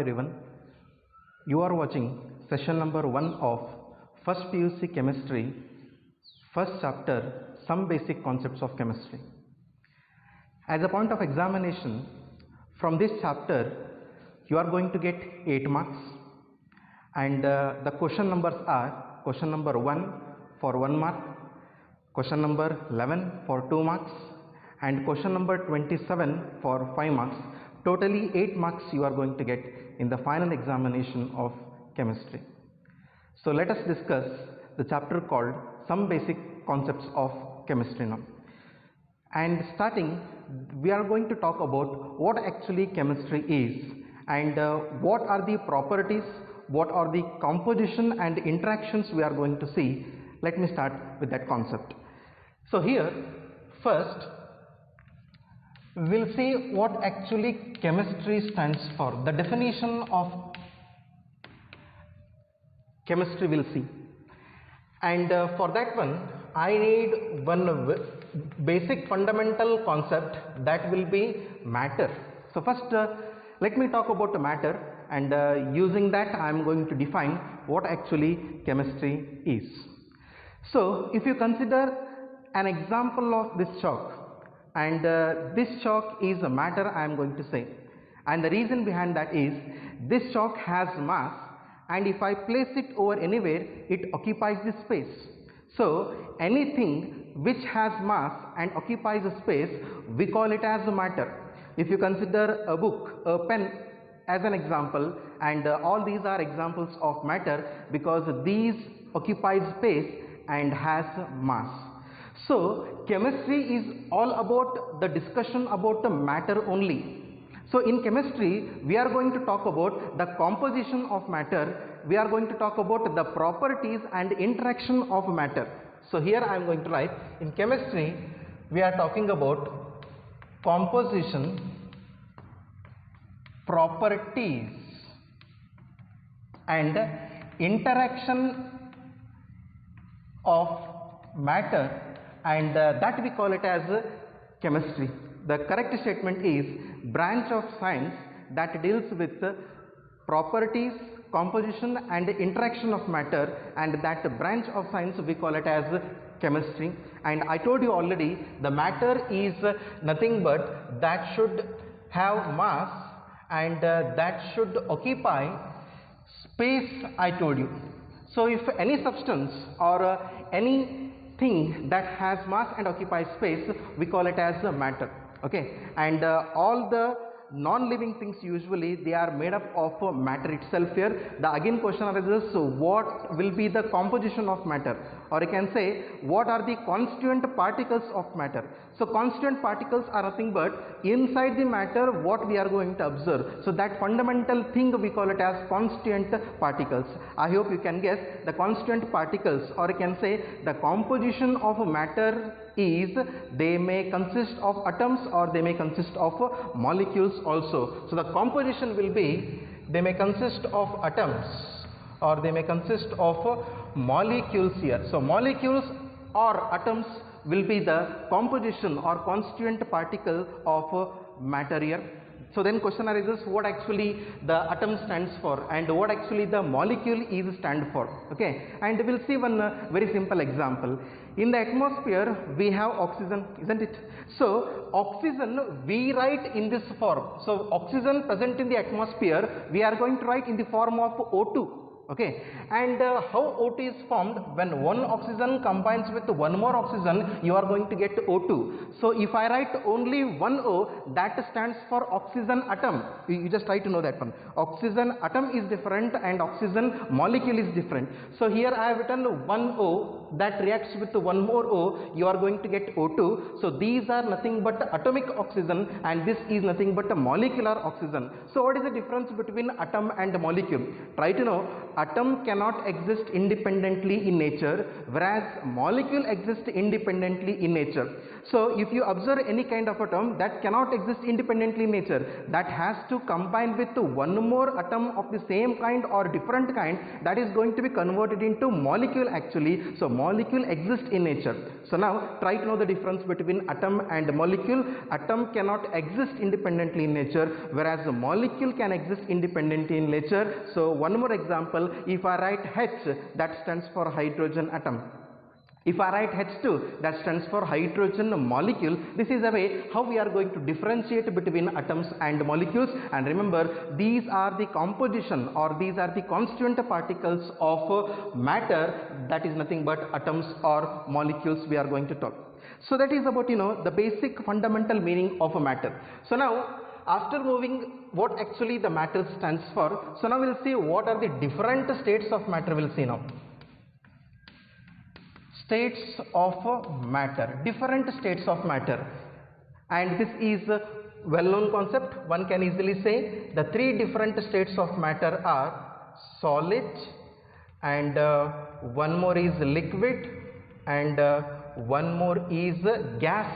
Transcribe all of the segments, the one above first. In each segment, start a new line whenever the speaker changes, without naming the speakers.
everyone. You are watching session number 1 of first PUC chemistry, first chapter, some basic concepts of chemistry. As a point of examination, from this chapter you are going to get 8 marks, and the question numbers are question number 1 for 1 mark, question number 11 for 2 marks, and question number 27 for 5 marks. Totally 8 marks you are going to get in the final examination of chemistry. So let us discuss the chapter called some basic concepts of chemistry now. And starting, we are going to talk about what actually chemistry is, and what are the properties, what are the composition and interactions we are going to see. Let me start with that concept. So here first we will see what actually chemistry stands for. The definition of chemistry we will see, and for that one I need one basic fundamental concept, that will be matter. So first let me talk about matter, and using that I am going to define what actually chemistry is. So if you consider an example of this chalk, and this chalk is a matter I am going to say, and the reason behind that is this chalk has mass, and if I place it over anywhere it occupies the space. So anything which has mass and occupies a space, we call it as a matter. If you consider a book, a pen as an example, and all these are examples of matter because these occupies space and has mass. So chemistry is all about the discussion about the matter only. So in chemistry we are going to talk about the composition of matter, we are going to talk about the properties and interaction of matter. So here I am going to write, in chemistry we are talking about composition, properties and interaction of matter, and that we call it as chemistry. The correct statement is branch of science that deals with properties, composition and interaction of matter, and that branch of science we call it as chemistry. And I told you already, the matter is nothing but that should have mass and that should occupy space, I told you. So if any substance or anything that has mass and occupies space, we call it as matter. Okay, and all the non-living things usually they are made up of matter itself. Here the again question arises, so what will be the composition of matter, or you can say what are the constituent particles of matter. So constituent particles are nothing but inside the matter what we are going to observe. So that fundamental thing we call it as constituent particles. I hope you can guess the constituent particles, or you can say the composition of matter is they may consist of atoms or they may consist of molecules also. So the composition will be they may consist of atoms or they may consist of molecules here. So molecules or atoms will be the composition or constituent particle of matter here. So then question arises, what actually the atom stands for and what actually the molecule is stand for. Okay, and we will see one very simple example. In the atmosphere we have oxygen, isn't it? So oxygen we write in this form. So oxygen present in the atmosphere we are going to write in the form of O2. Okay, and how O2 is formed? When one oxygen combines with one more oxygen, you are going to get O2. So if I write only one O, that stands for oxygen atom. You just try to know that one. Oxygen atom is different and oxygen molecule is different. So here I have written one O that reacts with one more O, you are going to get O2. So these are nothing but atomic oxygen and this is nothing but a molecular oxygen. So what is the difference between atom and molecule? Try to know. Atom cannot exist independently in nature, whereas molecule exists independently in nature. So if you observe any kind of atom that cannot exist independently in nature, that has to combine with one more atom of the same kind or different kind, that is going to be converted into molecule actually. So molecule exists in nature. So now try to know the difference between atom and molecule. Atom cannot exist independently in nature, whereas a molecule can exist independently in nature. So one more example, if I write H, that stands for hydrogen atom. If I write H2, that stands for hydrogen molecule. This is a way how we are going to differentiate between atoms and molecules. And remember, these are the composition, or these are the constituent particles of matter, that is nothing but atoms or molecules we are going to talk. So that is about the basic fundamental meaning of a matter. So now after moving what actually the matter stands for, so now we'll see what are the different states of matter. We'll see now. States of matter, different states of matter, and this is a well-known concept. One can easily say the three different states of matter are solid, and one more is liquid, and one more is gas,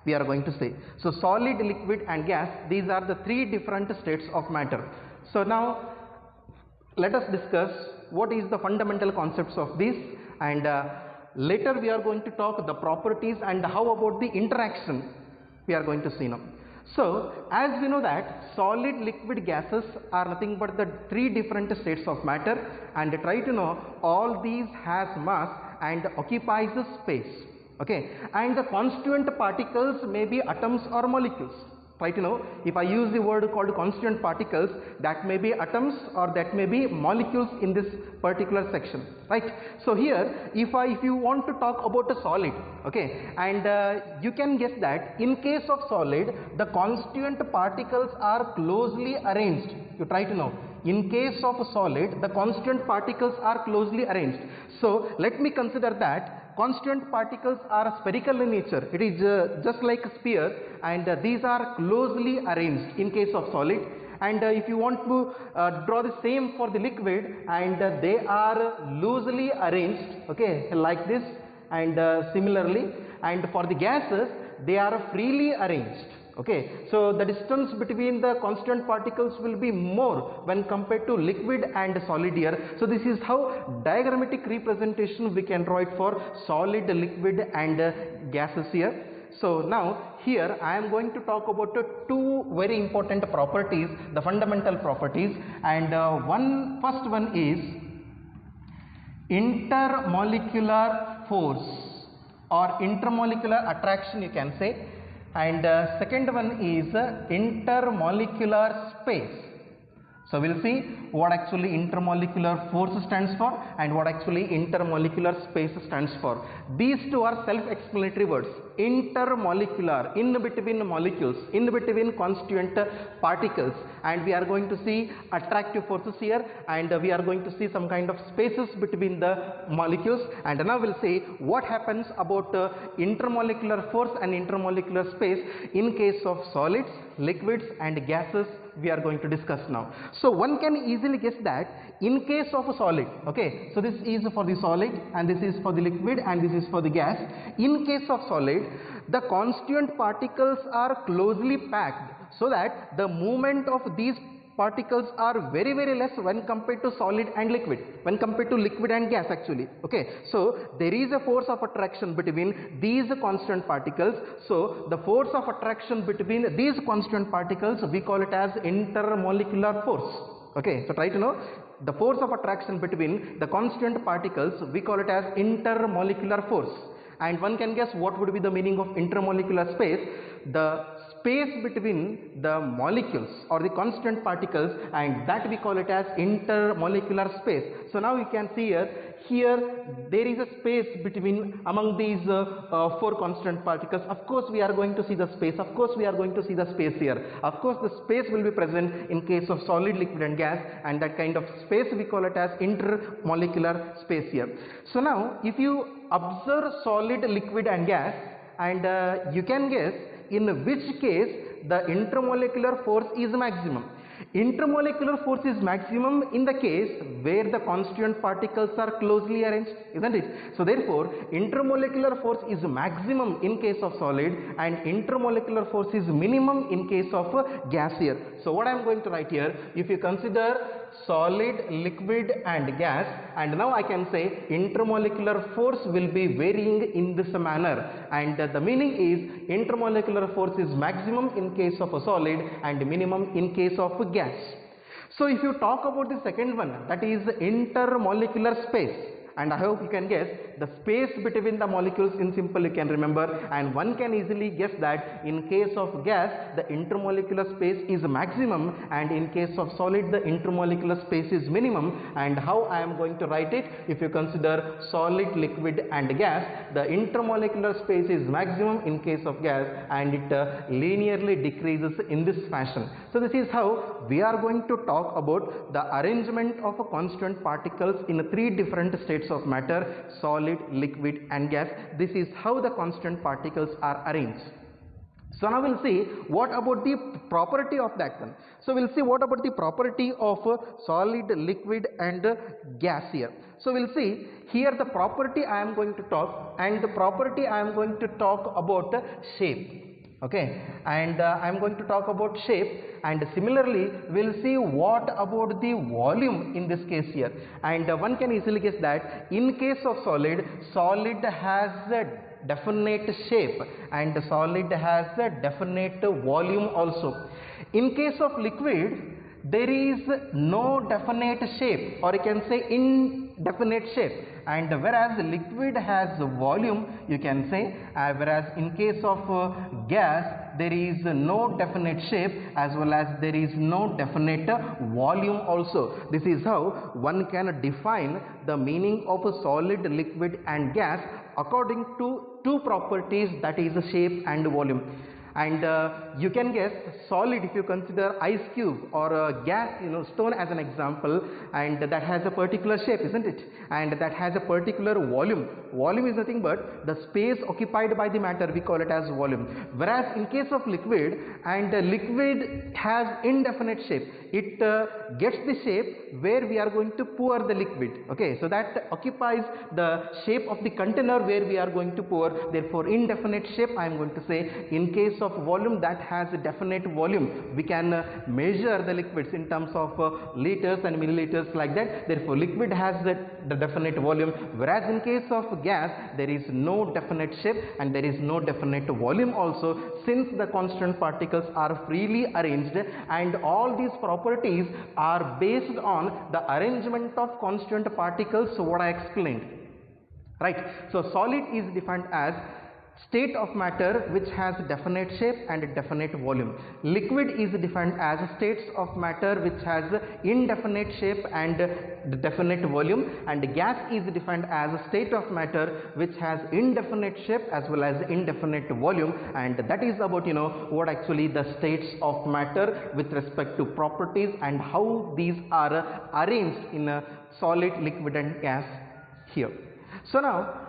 we are going to say. So solid, liquid and gas, these are the three different states of matter. So now let us discuss what is the fundamental concepts of this, and later we are going to talk the properties and how about the interaction we are going to see now. So as we know that solid, liquid, gases are nothing but the three different states of matter, and try to know all these has mass and occupies the space, okay, and the constituent particles may be atoms or molecules. Try to know, if I use the word called constituent particles, that may be atoms or that may be molecules in this particular section, right? So here if you want to talk about a solid, okay, and you can guess that in case of solid the constituent particles are closely arranged. You try to know, in case of a solid the constituent particles are closely arranged. So let me consider that constituent particles are spherical in nature. It is just like a sphere, and these are closely arranged in case of solid. And if you want to draw the same for the liquid, and they are loosely arranged, okay, like this, and similarly, and for the gases they are freely arranged. Okay, so the distance between the constituent particles will be more when compared to liquid and solid here. So this is how diagrammatic representation we can draw it for solid, liquid and gases here. So now here I am going to talk about two very important properties, the fundamental properties, and first one is intermolecular force or intermolecular attraction, you can say. And second one is intermolecular space. So we'll see what actually intermolecular force stands for and what actually intermolecular space stands for. These two are self-explanatory words. Intermolecular, in between molecules, in between constituent particles, and we are going to see attractive forces here, and we are going to see some kind of spaces between the molecules. And now we'll see what happens about intermolecular force and intermolecular space in case of solids, liquids and gases we are going to discuss now. So one can easily guess that in case of a solid, okay, so this is for the solid and this is for the liquid and this is for the gas. In case of solid, the constituent particles are closely packed so that the movement of these particles are very less when compared to solid and liquid, when compared to liquid and gas actually, okay. So there is a force of attraction between these constituent particles. So the force of attraction between these constituent particles, we call it as intermolecular force, okay. So try to know the force of attraction between the constituent particles, we call it as intermolecular force. And one can guess what would be the meaning of intermolecular space, the space between the molecules or the constituent particles, and that we call it as intermolecular space. So now you can see here there is a space between among these four constituent particles. Of course we are going to see the space, of course we are going to see the space here. Of course the space will be present in case of solid, liquid and gas, and that kind of space we call it as intermolecular space here. So now if you observe solid, liquid and gas, and you can guess in which case the intermolecular force is maximum. Intermolecular force is maximum in the case where the constituent particles are closely arranged, isn't it? So therefore intermolecular force is maximum in case of solid and intermolecular force is minimum in case of gas here. So what I am going to write here, if you consider solid, liquid and gas, and now I can say intermolecular force will be varying in this manner, and the meaning is intermolecular force is maximum in case of a solid and minimum in case of a gas. So if you talk about the second one, that is intermolecular space, and I hope you can guess the space between the molecules in simple you can remember, and one can easily guess that in case of gas the intermolecular space is maximum and in case of solid the intermolecular space is minimum. And how I am going to write it? If you consider solid, liquid and gas, the intermolecular space is maximum in case of gas and it linearly decreases in this fashion. So this is how we are going to talk about the arrangement of a constant particles in three different states of matter: solid, liquid and gas. This is how the constant particles are arranged. So now we'll see what about the property of that one. So we'll see what about the property of solid, liquid and gas here. So we'll see here the property I am going to talk, and the property I am going to talk about shape. Okay, and I am going to talk about shape, and similarly we'll see what about the volume in this case here. And one can easily guess that in case of solid, solid has a definite shape and solid has a definite volume also. In case of liquid, there is no definite shape, or you can say indefinite shape, and whereas liquid has volume you can say, whereas in case of gas there is no definite shape as well as there is no definite volume also. This is how one can define the meaning of a solid, liquid and gas according to two properties, that is shape and volume. And you can guess solid, if you consider ice cube or gas, stone as an example, and that has a particular shape, isn't it? And that has a particular volume. Volume is nothing but the space occupied by the matter, we call it as volume. Whereas in case of liquid, and liquid has indefinite shape, it gets the shape where we are going to pour the liquid. Okay, so that occupies the shape of the container where we are going to pour. Therefore indefinite shape I am going to say. In case of volume, that has a definite volume, we can measure the liquids in terms of liters and milliliters like that. Therefore liquid has the definite volume, whereas in case of gas there is no definite shape and there is no definite volume also, since the constant particles are freely arranged, and all these properties are based on the arrangement of constant particles, so what I explained, right? So solid is defined as state of matter which has definite shape and definite volume. Liquid is defined as states of matter which has indefinite shape and definite volume, and gas is defined as a state of matter which has indefinite shape as well as indefinite volume. And that is about what actually the states of matter with respect to properties and how these are arranged in a solid, liquid and gas here. So now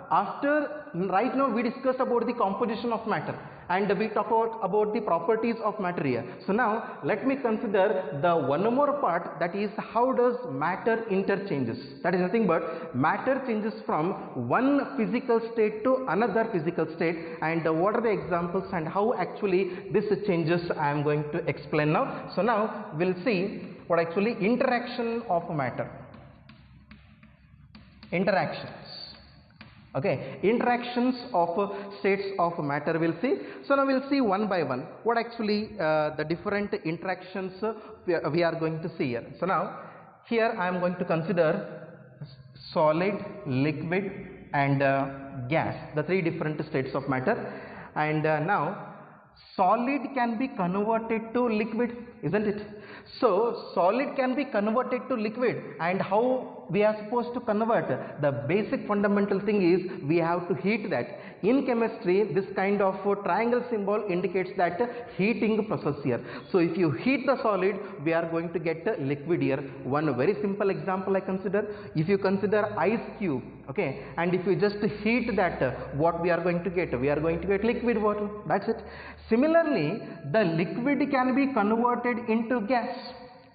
right now we discussed about the composition of matter and we talk about the properties of matter here. So now let me consider the one more part, that is how does matter interchanges. That is nothing but matter changes from one physical state to another physical state, and what are the examples and how actually this changes I am going to explain now. So now we'll see what actually interaction of matter. Interactions of states of matter we'll see. So now we'll see one by one what actually the different interactions we are going to see here. So now here I am going to consider solid, liquid and gas, the three different states of matter. And now solid can be converted to liquid, isn't it? So solid can be converted to liquid, and how we are supposed to convert? The basic fundamental thing is we have to heat that. In chemistry, this kind of triangle symbol indicates that heating process here. So if you heat the solid, we are going to get a liquid here. One very simple example I consider, if you consider ice cube, okay, and if you just heat that, what we are going to get? We are going to get liquid water. That's it. Similarly, the liquid can be converted into gas.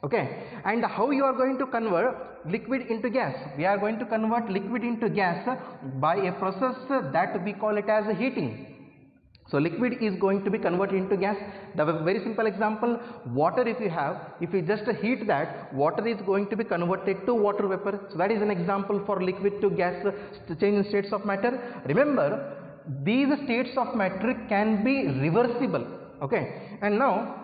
Okay, and how you are going to convert liquid into gas? We are going to convert liquid into gas by a process that we call it as heating. So liquid is going to be converted into gas. The very simple example, water if you just heat that, water is going to be converted to water vapor. So that is an example for liquid to gas change in states of matter. Remember, these states of matter can be reversible. Okay, and now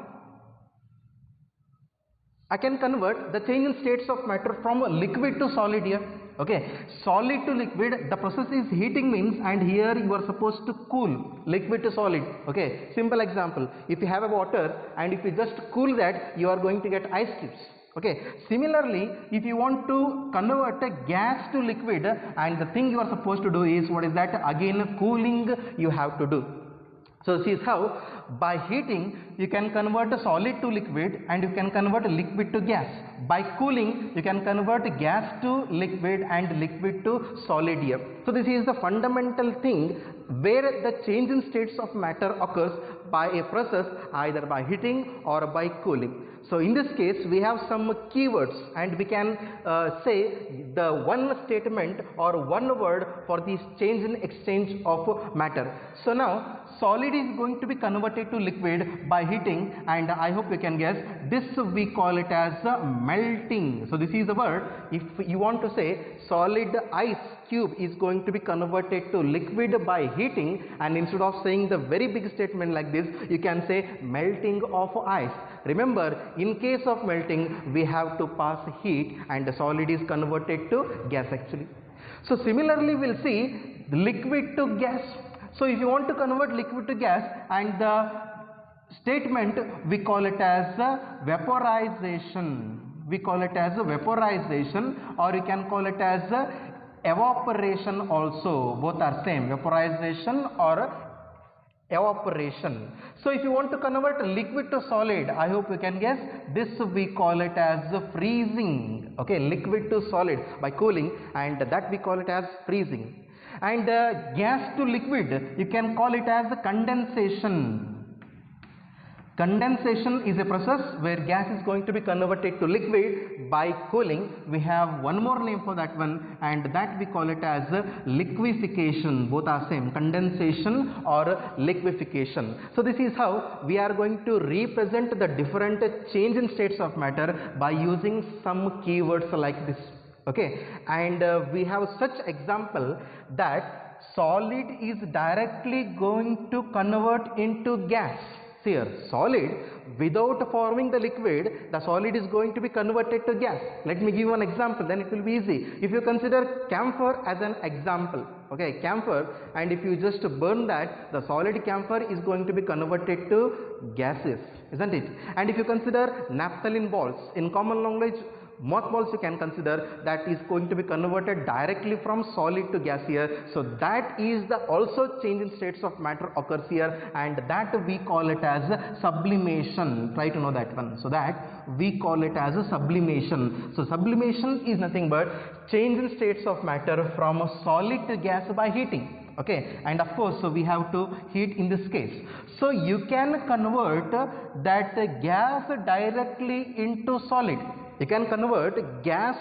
I can convert the change in states of matter from liquid to solid here. Okay, solid to liquid, the process is heating means, and here you are supposed to cool liquid to solid. Okay, simple example, if you have a water and if you just cool that, you are going to get ice cubes. Okay, similarly, if you want to convert a gas to liquid, and the thing you are supposed to do is, what is that? Again, cooling you have to do. So this is how by heating you can convert a solid to liquid, and you can convert a liquid to gas. By cooling you can convert gas to liquid and liquid to solid here. So this is the fundamental thing where the change in states of matter occurs by a process either by heating or by cooling. So in this case we have some keywords, and we can say the one statement or one word for this change in exchange of matter. So now solid is going to be converted to liquid by heating, and I hope you can guess, this we call it as melting. So this is the word. If you want to say solid ice cube is going to be converted to liquid by heating, and instead of saying the very big statement like this, you can say melting of ice. Remember, in case of melting we have to pass heat, and the solid is converted to gas actually. So similarly we will see liquid to gas. So if you want to convert liquid to gas, and the statement we call it as vaporization. We call it as vaporization, or you can call it as evaporation also. Both are same, vaporization or evaporation. So if you want to convert liquid to solid, I hope you can guess, this we call it as freezing. Okay, liquid to solid by cooling, and that we call it as freezing. And gas to liquid, you can call it as condensation. Condensation is a process where gas is going to be converted to liquid by cooling. We have one more name for that one, and that we call it as liquefaction. Both are same, condensation or liquefaction. So this is how we are going to represent the different change in states of matter by using some keywords like this. Okay, and we have such example that solid is directly going to convert into gas. Here, solid, without forming the liquid, the solid is going to be converted to gas. Let me give you an example, then it will be easy. If you consider camphor as an example, okay, camphor, and if you just burn that, the solid camphor is going to be converted to gases, isn't it? And if you consider naphthalene balls, in common language, mothballs you can consider, that is going to be converted directly from solid to gas here. So that is the also change in states of matter occurs here, and that we call it as sublimation. Try to know that one. So that we call it as a sublimation. So sublimation is nothing but change in states of matter from solid to gas by heating. Okay, and of course so we have to heat in this case. So you can convert that gas directly into solid. You can convert gas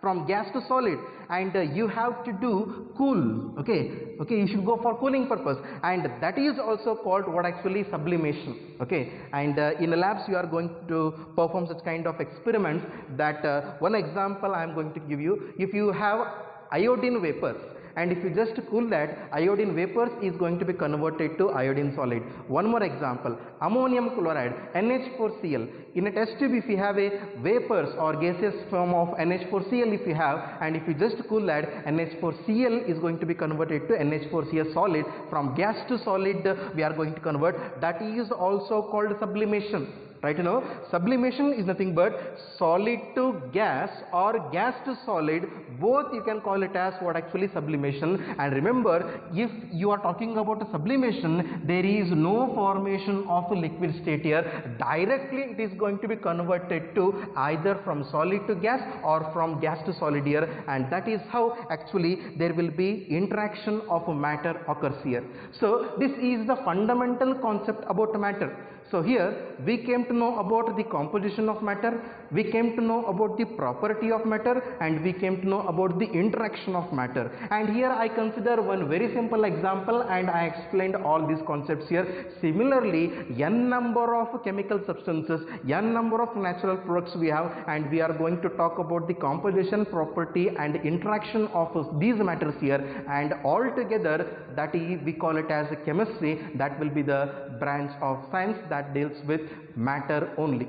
from gas to solid, and you have to do cool. Okay, you should go for cooling purpose, and that is also called what actually sublimation. Okay, and in the labs you are going to perform such kind of experiments. That one example I am going to give you. If you have iodine vapors, and if you just cool that, iodine vapors is going to be converted to iodine solid. One more example, ammonium chloride, NH4Cl. In a test tube, if you have a vapors or gaseous form of NH4Cl if you have, and if you just cool that, NH4Cl is going to be converted to NH4Cl solid. From gas to solid we are going to convert. That is also called sublimation. Right, you know, sublimation is nothing but solid to gas or gas to solid. Both you can call it as what actually sublimation. And remember, if you are talking about a sublimation, there is no formation of a liquid state here. Directly it is going to be converted to either from solid to gas or from gas to solid here, and that is how actually there will be interaction of matter occurs here. So this is the fundamental concept about matter. So here we came to know about the composition of matter, we came to know about the property of matter, and we came to know about the interaction of matter. And here I consider one very simple example and I explained all these concepts here. Similarly, n number of chemical substances, n number of natural products we have, and we are going to talk about the composition, property and interaction of these matters here, and all together that we call it as chemistry. That will be the branch of science that deals with matter only.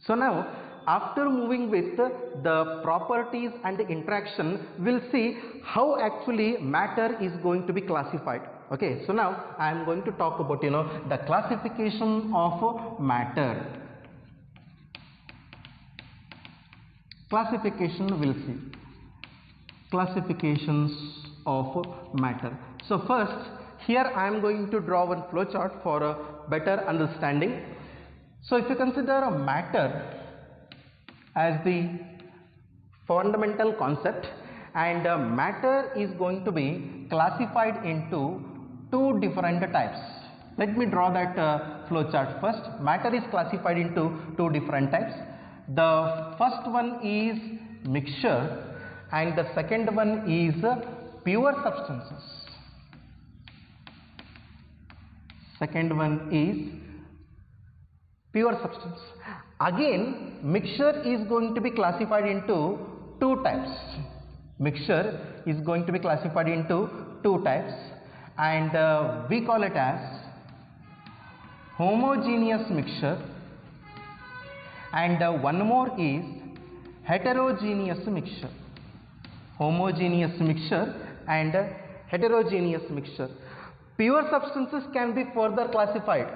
So now, after moving with the properties and the interaction, we'll see how actually matter is going to be classified. Okay, so now I am going to talk about the classification of matter. Classification, we'll see classifications of matter. So first, here I am going to draw one flowchart for a better understanding. So if you consider matter as the fundamental concept, and matter is going to be classified into two different types. Let me draw that flowchart first. Matter is classified into two different types. The first one is mixture and the second one is pure substances. Second one is pure substance. Again, mixture is going to be classified into two types. Mixture is going to be classified into two types, and we call it as homogeneous mixture, and one more is heterogeneous mixture. Homogeneous mixture and heterogeneous mixture. Pure substances can be further classified,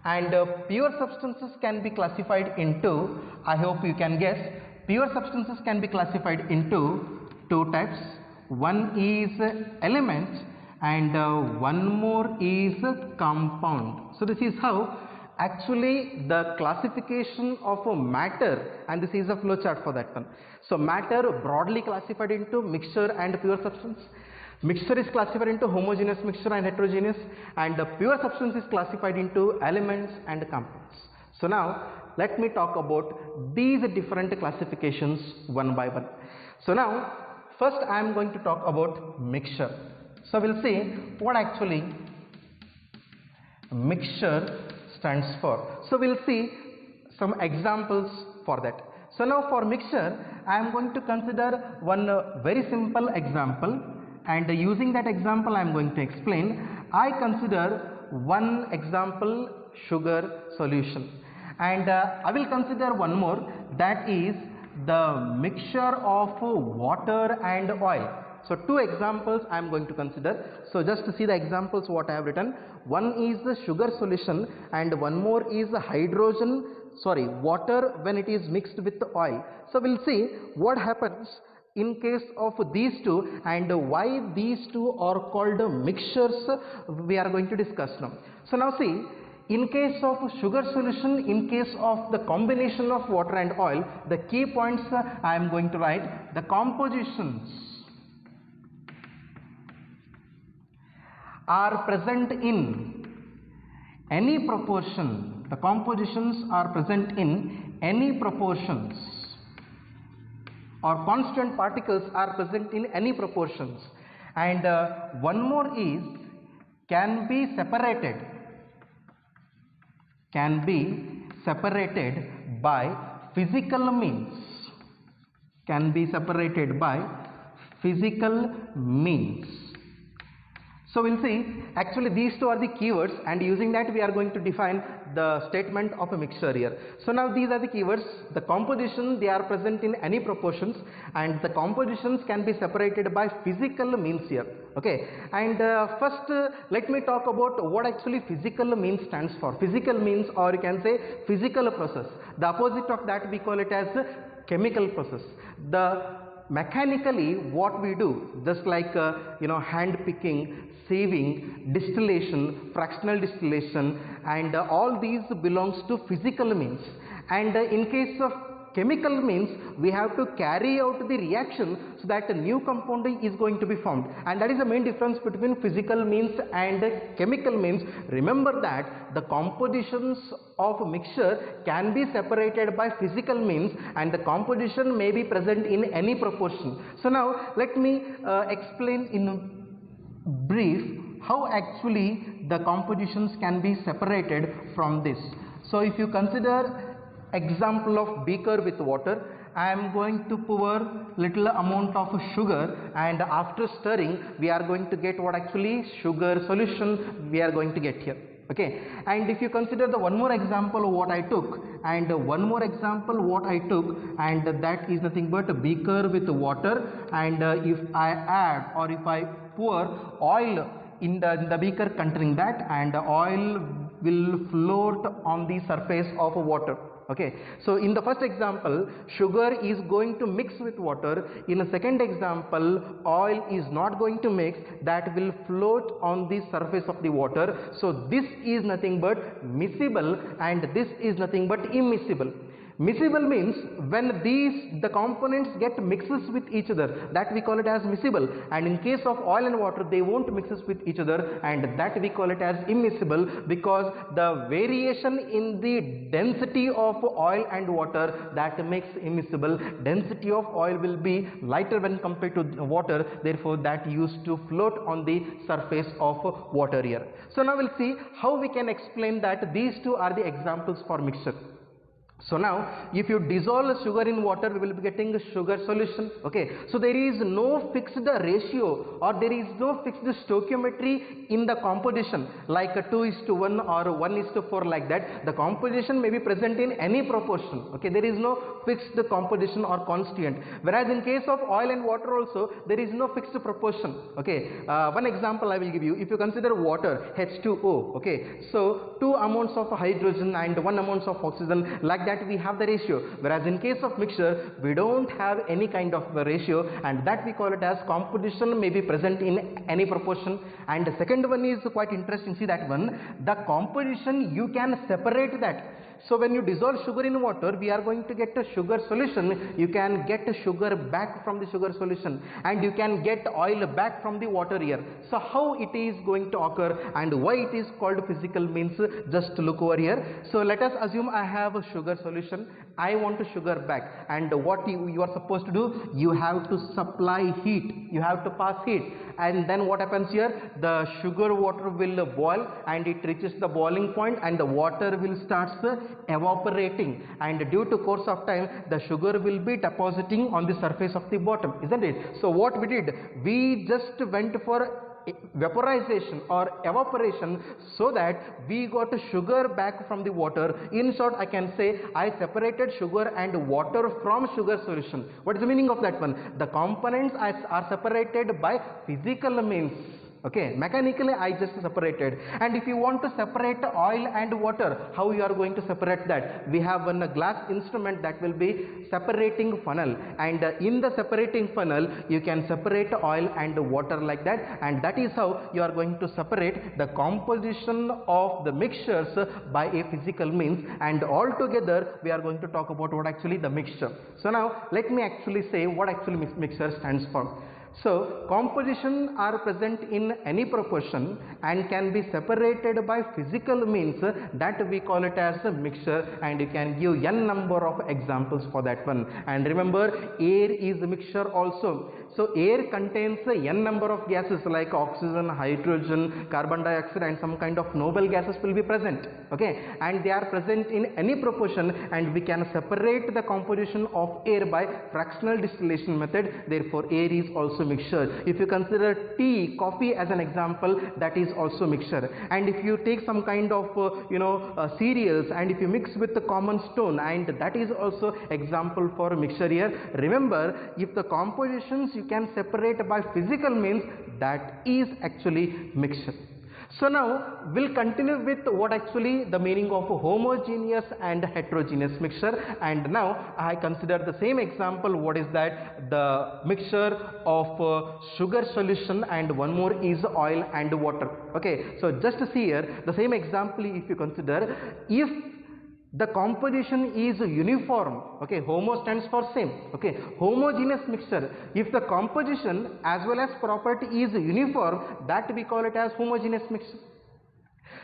and pure substances can be classified into, I hope you can guess, pure substances can be classified into two types. One is element and one more is compound. So this is how actually the classification of a matter, and this is a flowchart for that one. So matter broadly classified into mixture and pure substance. Mixture is classified into homogeneous mixture and heterogeneous, and the pure substance is classified into elements and compounds. So now let me talk about these different classifications one by one. So now first I am going to talk about mixture. So we'll see what actually mixture stands for. So we'll see some examples for that. So now for mixture I am going to consider one very simple example, and using that example I am going to explain. I consider one example, sugar solution, and I will consider one more, that is the mixture of water and oil. So two examples I am going to consider. So just to see the examples what I have written, one is the sugar solution and one more is the water when it is mixed with the oil. So we'll see what happens in case of these two and why these two are called mixtures, we are going to discuss now. So now see, in case of sugar solution, in case of the combination of water and oil, the key points I am going to write: the compositions are present in any proportion. The compositions are present in any proportions, or constant particles are present in any proportions. And one more is can be separated by physical means. Can be separated by physical means. So we'll see, actually these two are the keywords, and using that we are going to define the statement of a mixture here. So now these are the keywords: the composition, they are present in any proportions, and the compositions can be separated by physical means here. Okay, and first let me talk about what actually physical means stands for. Physical means, or you can say physical process. The opposite of that we call it as chemical process. The mechanically what we do, just like hand picking, sieving, distillation, fractional distillation, and all these belongs to physical means. And in case of chemical means we have to carry out the reaction so that a new compound is going to be formed, and that is the main difference between physical means and chemical means. Remember that the compositions of mixture can be separated by physical means and the composition may be present in any proportion. So now let me explain in brief how actually the compositions can be separated from this. So if you consider example of beaker with water, I am going to pour little amount of sugar, and after stirring we are going to get what actually sugar solution we are going to get here. Okay, and if you consider the one more example what I took, and that is nothing but a beaker with water, and if I add or if I pour oil in the beaker containing that, and oil will float on the surface of water. Okay, so in the first example sugar is going to mix with water, in the second example oil is not going to mix, that will float on the surface of the water. So this is nothing but miscible and this is nothing but immiscible. Miscible means when the components get mixes with each other, that we call it as miscible, and in case of oil and water they won't mixes with each other, and that we call it as immiscible, because the variation in the density of oil and water that makes immiscible. Density of oil will be lighter when compared to water, therefore that used to float on the surface of water here. So now we'll see how we can explain that these two are the examples for mixture. So now if you dissolve sugar in water, we will be getting a sugar solution. Okay, so there is no fixed ratio or there is no fixed stoichiometry in the composition like a 2:1 or 1:4 like that. The composition may be present in any proportion. Okay, there is no fixed composition or constant, whereas in case of oil and water also there is no fixed proportion. Okay, one example I will give you. If you consider water H2O, okay, so 2 amounts of hydrogen and 1 amount of oxygen, like that we have the ratio, whereas in case of mixture we don't have any kind of ratio, and that we call it as composition may be present in any proportion. And the second one is quite interesting. See that one, the composition you can separate that. So when you dissolve sugar in water, we are going to get a sugar solution. You can get sugar back from the sugar solution, and you can get oil back from the water here. So how it is going to occur and why it is called physical means, just look over here. So let us assume I have a sugar solution. I want sugar back, and what you are supposed to do, you have to supply heat, you have to pass heat, and then what happens here, the sugar water will boil and it reaches the boiling point and the water will start evaporating, and due to course of time the sugar will be depositing on the surface of the bottom, isn't it? So what we did, we just went for vaporization or evaporation so that we got sugar back from the water. In short, I can say I separated sugar and water from sugar solution. What is the meaning of that one? The components are separated by physical means. Okay, mechanically I just separated. And if you want to separate oil and water, how you are going to separate that? We have one glass instrument that will be separating funnel, and in the separating funnel you can separate oil and water like that, and that is how you are going to separate the composition of the mixtures by a physical means. And all together we are going to talk about what actually the mixture. So now let me actually say what actually mixture stands for. So composition are present in any proportion and can be separated by physical means, that we call it as a mixture, and you can give n number of examples for that one. And remember, air is a mixture also. So air contains n number of gases like oxygen, hydrogen, carbon dioxide, and some kind of noble gases will be present. Okay, and they are present in any proportion, and we can separate the composition of air by fractional distillation method. Therefore air is also mixture. If you consider tea, coffee as an example, that is also mixture. And if you take some kind of cereals, and if you mix with the common stone, and that is also example for mixture here. Remember, if the compositions you can separate by physical means, that is actually mixture. So now we'll continue with what actually the meaning of homogeneous and heterogeneous mixture. And now I consider the same example. What is that? The mixture of sugar solution, and one more is oil and water. Okay, so just see here the same example. If you consider, if the composition is uniform. Okay, homo stands for same. Okay, homogeneous mixture, if the composition as well as property is uniform, that we call it as homogeneous mixture.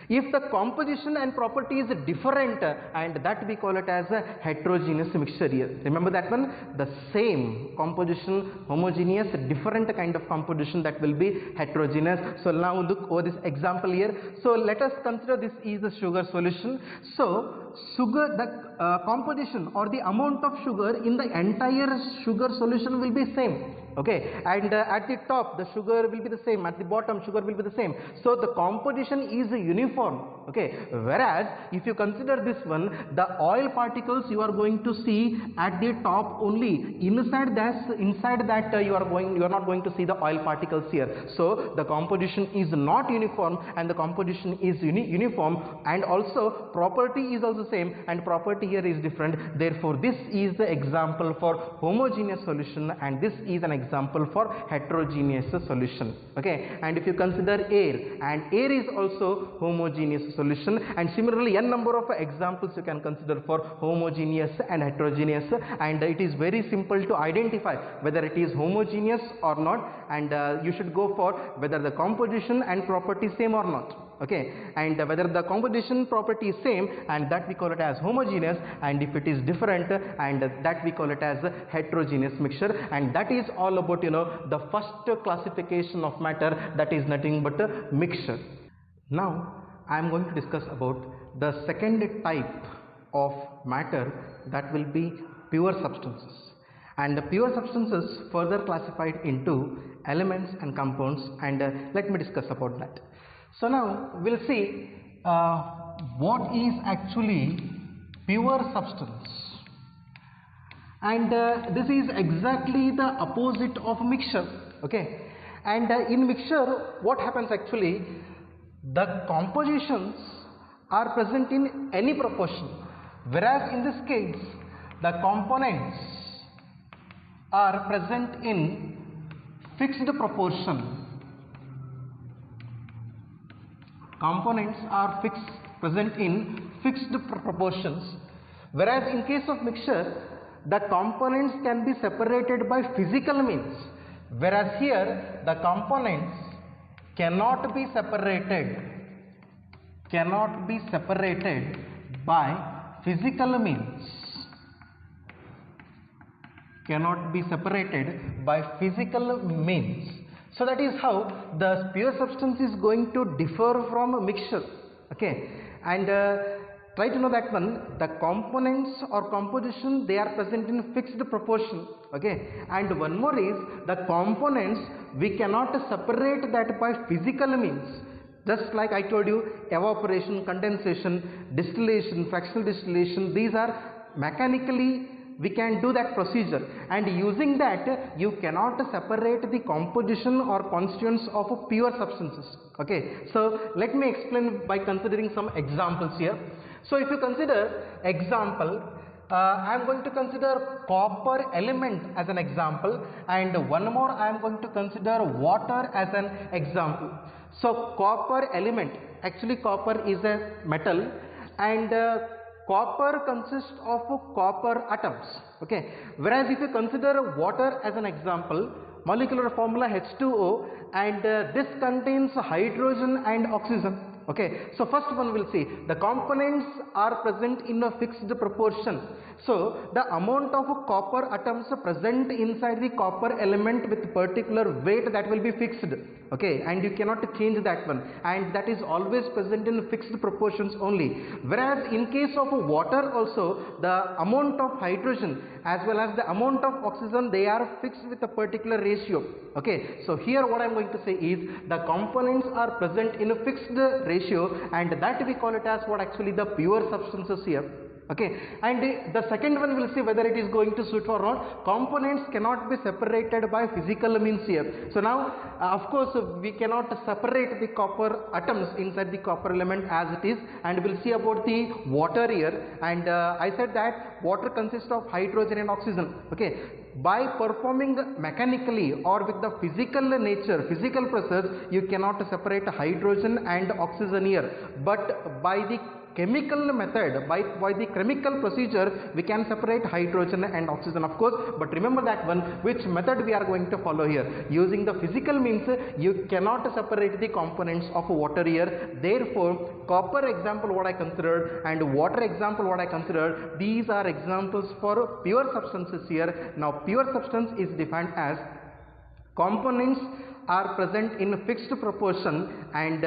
If the composition and property is different, and that we call it as a heterogeneous mixture here. Remember that one, the same composition, homogeneous, different kind of composition, that will be heterogeneous. So now look over this example here. So let us consider this is the sugar solution. So sugar, the composition or the amount of sugar in the entire sugar solution will be same. Okay, and at the top the sugar will be the same, at the bottom sugar will be the same. So the composition is uniform. Okay, whereas if you consider this one, the oil particles you are going to see at the top only. Inside that you are not going to see the oil particles here. So the composition is not uniform, and the composition is uniform, and also property is also same, and property here is different. Therefore this is the example for homogeneous solution, and this is an example for heterogeneous solution. Okay, and if you consider air, and air is also homogeneous solution, and similarly n number of examples you can consider for homogeneous and heterogeneous, and it is very simple to identify whether it is homogeneous or not, and you should go for whether the composition and property same or not. Okay, and whether the composition property is same, and that we call it as homogeneous, and if it is different, and that we call it as heterogeneous mixture. And that is all about, you know, the first classification of matter, that is nothing but a mixture. Now I am going to discuss about the second type of matter, that will be pure substances. And the pure substances further classified into elements and compounds, and let me discuss about that. So now we'll see what is actually pure substance, and this is exactly the opposite of mixture. Okay, and in mixture what happens actually, the compositions are present in any proportion, whereas in this case the components are present in fixed proportion. Components are present in fixed proportions, whereas in case of mixture the components can be separated by physical means, whereas here the components cannot be separated by physical means, So that is how the pure substance is going to differ from a mixture. Okay, and try to know that one, the components or composition, they are present in fixed proportion. Okay, and one more is the components we cannot separate that by physical means. Just like I told you, evaporation, condensation, distillation, fractional distillation, these are mechanically we can do that procedure, and using that you cannot separate the composition or constituents of pure substances. Okay, so let me explain by considering some examples here. So if you consider example, I am going to consider copper element as an example, and one more I am going to consider water as an example. So copper element, actually copper is a metal, and copper consists of copper atoms. Okay, whereas if you consider water as an example, molecular formula H2O, and this contains hydrogen and oxygen. Okay, so first one will see the components are present in a fixed proportion. So the amount of copper atoms present inside the copper element with particular weight, that will be fixed. Okay, and you cannot change that one, and that is always present in fixed proportions only. Whereas in case of water also, the amount of hydrogen as well as the amount of oxygen, they are fixed with a particular ratio. Okay, so here what I am going to say is the components are present in a fixed ratio, and that we call it as what actually the pure substances here. Okay, and the second one will see whether it is going to suit or not. Components cannot be separated by physical means here. So now of course we cannot separate the copper atoms inside the copper element as it is, and we'll see about the water here. And I said that water consists of hydrogen and oxygen. Okay, by performing mechanically or with the physical process, you cannot separate hydrogen and oxygen here, but by the chemical method, by the chemical procedure, we can separate hydrogen and oxygen, of course, but remember that one, which method we are going to follow here. Using the physical means, you cannot separate the components of water here. Therefore, copper example what I considered and water example what I considered, these are examples for pure substances here. Now, pure substance is defined as components are present in fixed proportion and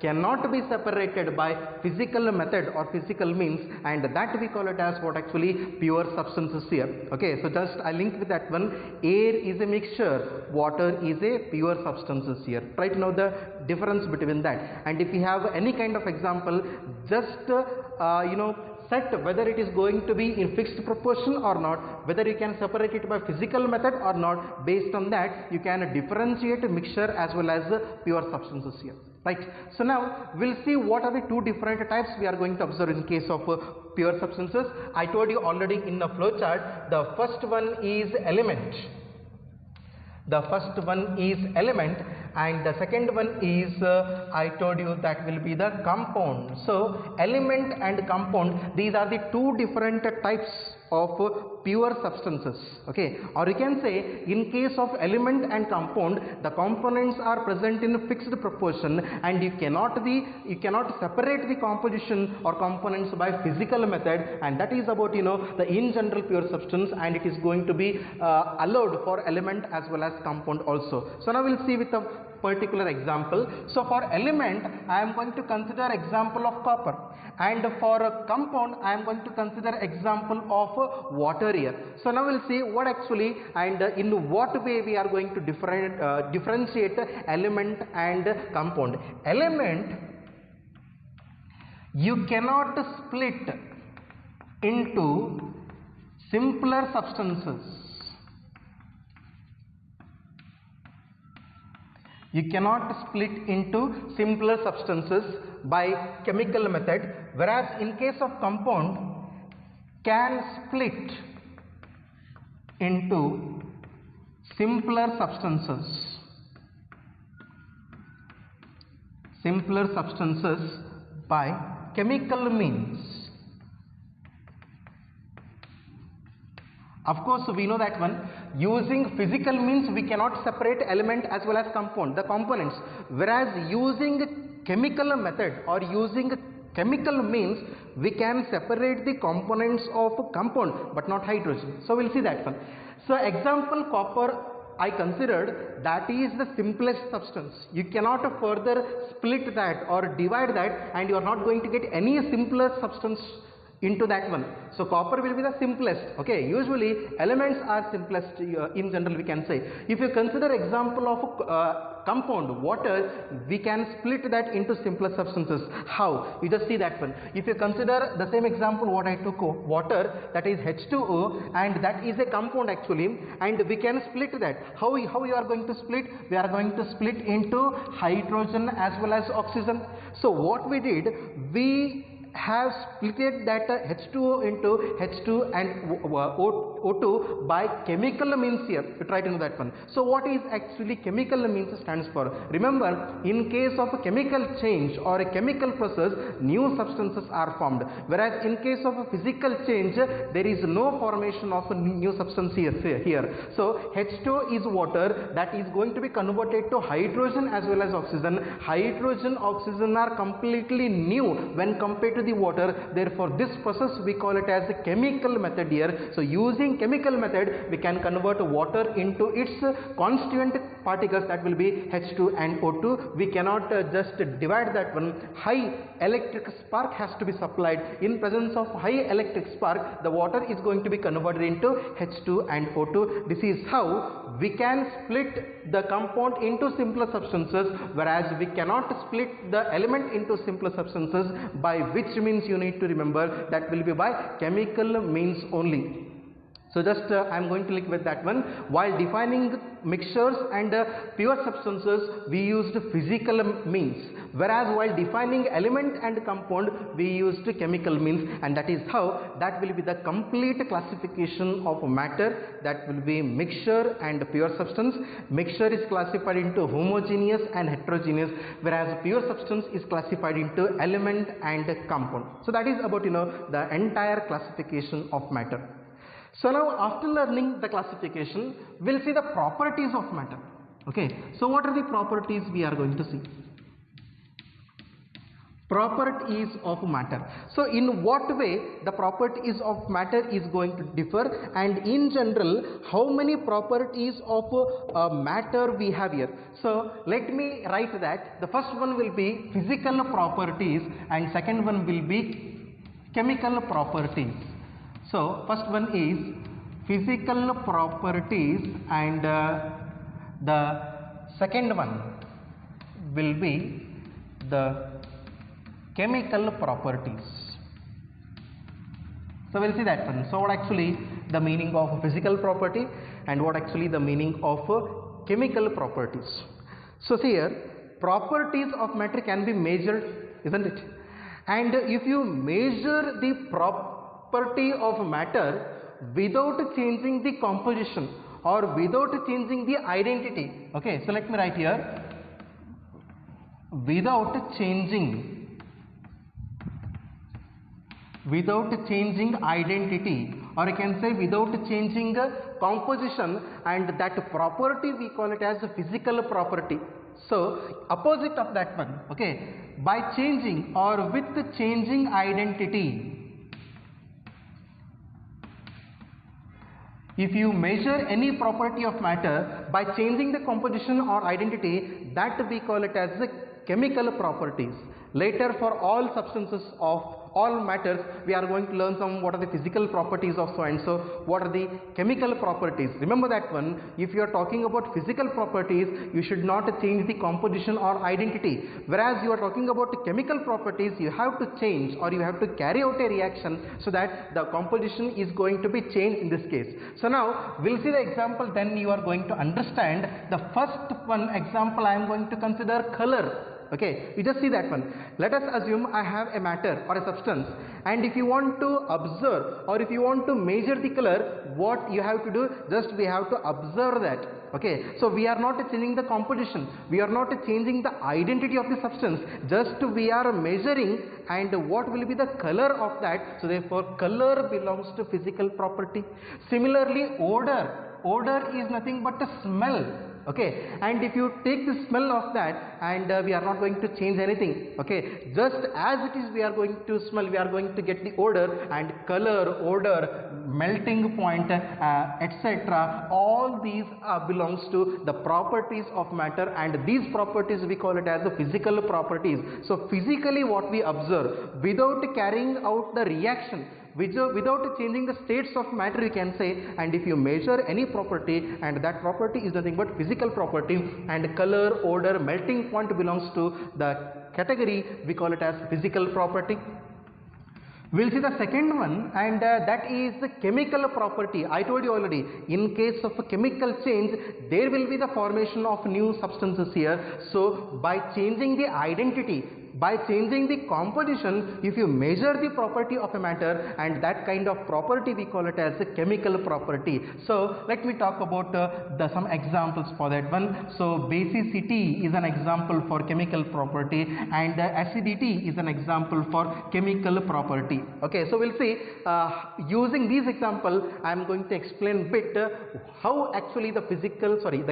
cannot be separated by physical method or physical means, and that we call it as what actually pure substances here. Okay, so just I link with that one. Air is a mixture, water is a pure substances here. Try to know the difference between that, and if you have any kind of example, just set whether it is going to be in fixed proportion or not, whether you can separate it by physical method or not. Based on that, you can differentiate mixture as well as pure substances here, right? So now we'll see what are the two different types we are going to observe in case of pure substances. I told you already in the flow chart, the first one is element. The first one is element, and the second one is I told you that will be the compound. So element and compound, these are the two different types of pure substances. Okay, or you can say in case of element and compound, the components are present in fixed proportion and you cannot separate the composition or components by physical method, and that is about the in general pure substance, and it is going to be allowed for element as well as compound also. So now we'll see with a particular example. So for element, I am going to consider example of copper, and for a compound I am going to consider example of water here. So now we'll see what actually and in what way we are going to differentiate element and compound. Element, you cannot split into simpler substances. You cannot split into simpler substances by chemical method, whereas in case of compound can split into simpler substances by chemical means. Of course, we know that one. Using physical means, we cannot separate element as well as compound, the components. Whereas using chemical method or using chemical means, we can separate the components of compound but not hydrogen. So we'll see that one. So example copper I considered, that is the simplest substance. You cannot further split that or divide that, and you are not going to get any simpler substance into that one. So copper will be the simplest. Okay, usually elements are simplest in general, we can say. If you consider example of compound water, we can split that into simpler substances. How? You just see that one. If you consider the same example what I took, water, that is H2O, and that is a compound actually, and we can split that. How you are going to split? We are going to split into hydrogen as well as oxygen. So what we did, we have splitted that H2O into H2 and O2 by chemical means here. You try to know that one. So what is actually chemical means stands for? Remember, in case of a chemical change or a chemical process, new substances are formed, whereas in case of a physical change, there is no formation of a new substance here. So H2O is water, that is going to be converted to hydrogen as well as oxygen. Hydrogen, oxygen are completely new when compared to the water. Therefore this process we call it as a chemical method here. So using chemical method, we can convert water into its constituent particles, that will be H2 and O2. We cannot just divide that one. High electric spark has to be supplied. In presence of high electric spark, the water is going to be converted into H2 and O2. This is how we can split the compound into simpler substances, whereas we cannot split the element into simpler substances, by which means you need to remember that will be by chemical means only. So just I am going to link with that one. While defining mixtures and pure substances, we used physical means, whereas while defining element and compound, we used chemical means, and that is how that will be the complete classification of matter. That will be mixture and pure substance. Mixture is classified into homogeneous and heterogeneous, whereas pure substance is classified into element and compound. So that is about the entire classification of matter. So now after learning the classification, we'll see the properties of matter. Okay, so what are the properties we are going to see? Properties of matter. So in what way the properties of matter is going to differ, and in general how many properties of matter we have here. So let me write that. The first one will be physical properties and second one will be chemical properties. So first one is physical properties and the second one will be the chemical properties. So we'll see that one. So what actually the meaning of physical property and what actually the meaning of chemical properties. So see here, properties of matter can be measured, isn't it? And if you measure the property of matter without changing the composition or without changing the identity, okay, so let me write here, without changing identity, or I can say without changing composition, and that property we call it as a physical property. So opposite of that one, okay, by changing or with changing identity, if you measure any property of matter by changing the composition or identity, that we call it as the chemical properties. Later, for all substances of all matters, we are going to learn some what are the physical properties of so and so, what are the chemical properties. Remember that one. If you are talking about physical properties, you should not change the composition or identity, whereas you are talking about chemical properties, you have to change or you have to carry out a reaction so that the composition is going to be changed in this case. So now we'll see the example, then you are going to understand. The first one example I am going to consider color. Okay, we just see that one. Let us assume I have a matter or a substance, and if you want to observe or if you want to measure the color, what you have to do, just we have to observe that. Okay, so we are not changing the composition, we are not changing the identity of the substance, just we are measuring and what will be the color of that. So therefore color belongs to physical property. Similarly, odor is nothing but a smell. Okay, and if you take the smell of that, and we are not going to change anything, okay, just as it is we are going to smell, we are going to get the odor, and color, odor, melting point, etc. all these belongs to the properties of matter, and these properties we call it as the physical properties. So physically what we observe without carrying out the reaction, without changing the states of matter, you can say, and if you measure any property, and that property is nothing but physical property, and color, odor, melting point belongs to the category we call it as physical property. We'll see the second one, and that is the chemical property. I told you already, in case of a chemical change, there will be the formation of new substances here. So by changing the identity, by changing the composition, if you measure the property of a matter, and that kind of property we call it as a chemical property. So let me talk about some examples for that one. So basicity is an example for chemical property, and acidity is an example for chemical property. Okay, so we'll see using these example, I am going to explain bit how actually the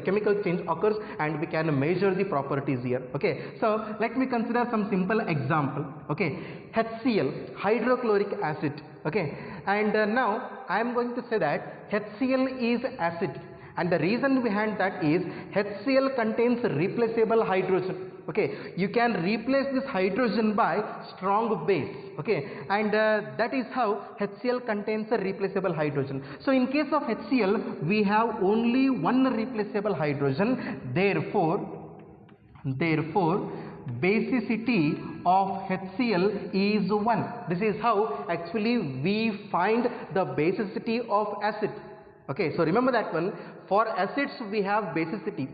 chemical change occurs, and we can measure the properties here. Okay, so let me consider some simple example. Okay, HCl, hydrochloric acid. Okay, and now I am going to say that HCl is acid, and the reason behind that is HCl contains replaceable hydrogen. Okay, you can replace this hydrogen by strong base. Okay, and that is how HCl contains a replaceable hydrogen. So in case of HCl, we have only one replaceable hydrogen. Therefore basicity of HCl is 1. This is how actually we find the basicity of acid. Okay, so remember that one. For acids we have basicity,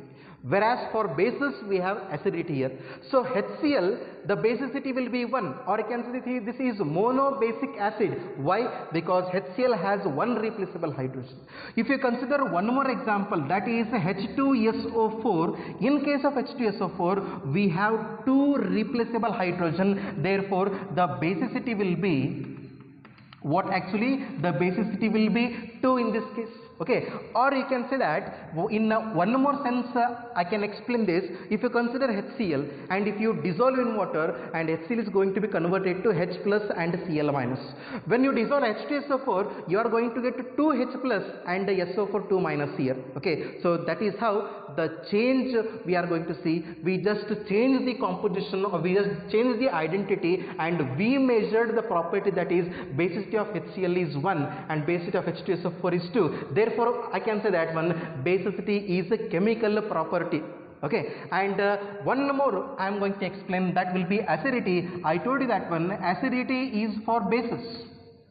whereas for bases we have acidity here. So HCl, the basicity will be 1, or you can say this is monobasic acid. Why? Because HCl has one replaceable hydrogen. If you consider one more example, that is H2SO4. In case of H2SO4 we have two replaceable hydrogen, therefore the basicity will be what? Actually the basicity will be 2 in this case. Okay, or you can say that in one more sense I can explain this. If you consider HCl and if you dissolve in water, and HCl is going to be converted to H plus and Cl minus. When you dissolve H2SO4, you are going to get 2H plus and SO4 2 minus here. Okay, so that is how the change we are going to see. We just change the composition, or we just change the identity, and we measured the property, that is basicity of HCl is 1 and basicity of H2SO4 is 2. Therefore I can say that one basicity is a chemical property. Okay, and one more I am going to explain, that will be acidity. I told you that one acidity is for bases.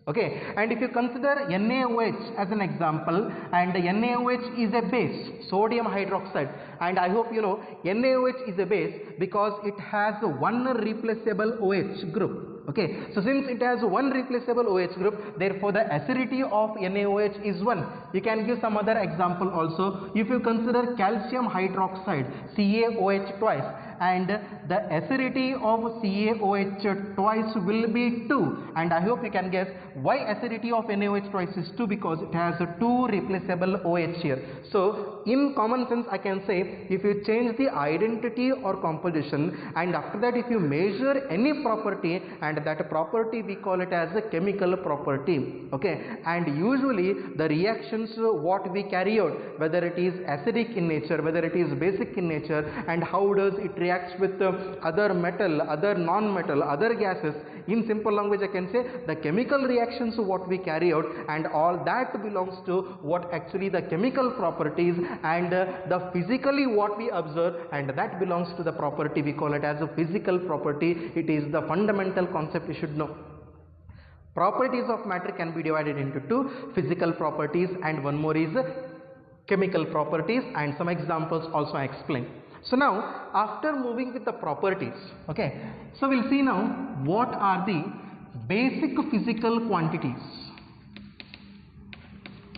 Okay, and if you consider NaOH as an example, and NaOH is a base, sodium hydroxide, and I hope you know NaOH is a base because it has one replaceable OH group. Okay, so since it has one replaceable OH group, therefore the acidity of NaOH is 1. You can give some other example also. If you consider calcium hydroxide, CaOH twice, and the acidity of CaOH twice will be 2, and I hope you can guess why acidity of NaOH twice is 2, because it has 2 replaceable OH here. So in common sense I can say, if you change the identity or composition, and after that if you measure any property, and that property we call it as a chemical property. Okay, and usually the reactions what we carry out, whether it is acidic in nature, whether it is basic in nature, and how does it reacts with other metal, other non-metal, other gases. In simple language I can say the chemical reactions what we carry out, and all that belongs to what actually the chemical properties, and the physically what we observe, and that belongs to the property we call it as a physical property. It is the fundamental concept you should know. Properties of matter can be divided into 2, physical properties and one more is chemical properties, and some examples also I explain. So now after moving with the properties, okay, so we'll see now what are the basic physical quantities.